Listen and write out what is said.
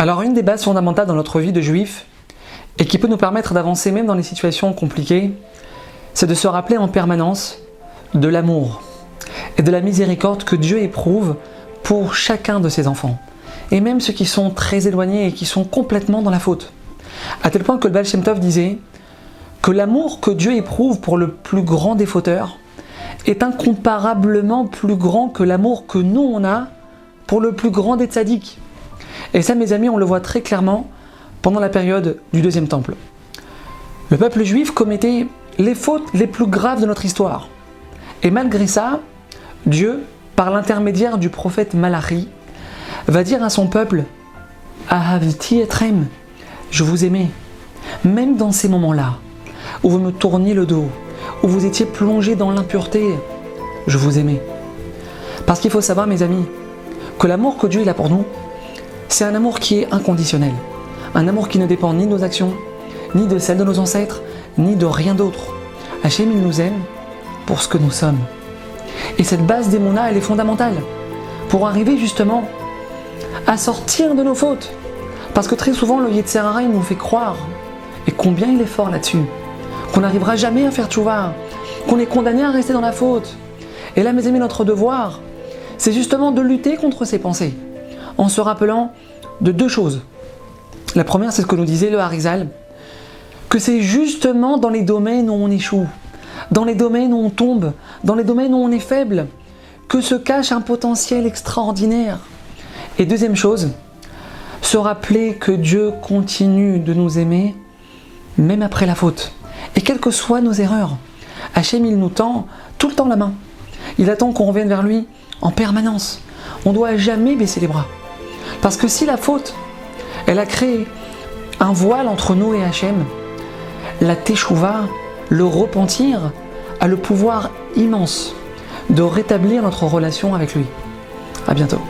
Alors une des bases fondamentales dans notre vie de juif, et qui peut nous permettre d'avancer même dans les situations compliquées, c'est de se rappeler en permanence de l'amour et de la miséricorde que Dieu éprouve pour chacun de ses enfants, et même ceux qui sont très éloignés et qui sont complètement dans la faute. À tel point que le Baal Shem Tov disait que l'amour que Dieu éprouve pour le plus grand des fauteurs est incomparablement plus grand que l'amour que nous on a pour le plus grand des tzaddiks. Et ça, mes amis, on le voit très clairement pendant la période du Deuxième Temple. Le peuple juif commettait les fautes les plus graves de notre histoire. Et malgré ça, Dieu, par l'intermédiaire du prophète Malachi, va dire à son peuple « Ahavti etrem » je vous aimais. Même dans ces moments-là, où vous me tourniez le dos, où vous étiez plongés dans l'impureté, je vous aimais. Parce qu'il faut savoir, mes amis, que l'amour que Dieu il a pour nous, c'est un amour qui est inconditionnel. Un amour qui ne dépend ni de nos actions, ni de celles de nos ancêtres, ni de rien d'autre. Hachem, il nous aime pour ce que nous sommes. Et cette base d'Emouna, elle est fondamentale pour arriver justement à sortir de nos fautes. Parce que très souvent, le Yetzer Hara, il nous fait croire, et combien il est fort là-dessus, qu'on n'arrivera jamais à faire tchouva, qu'on est condamné à rester dans la faute. Et là, mes amis, notre devoir, c'est justement de lutter contre ces pensées, en se rappelant de deux choses. La première, c'est ce que nous disait le Harizal, que c'est justement dans les domaines où on échoue, dans les domaines où on tombe, dans les domaines où on est faible, que se cache un potentiel extraordinaire. Et deuxième chose, se rappeler que Dieu continue de nous aimer, même après la faute. Et quelles que soient nos erreurs, Hachem, il nous tend tout le temps la main. Il attend qu'on revienne vers lui en permanence. On ne doit jamais baisser les bras. Parce que si la faute, elle a créé un voile entre nous et Hachem, la teshuva, le repentir, a le pouvoir immense de rétablir notre relation avec lui. À bientôt.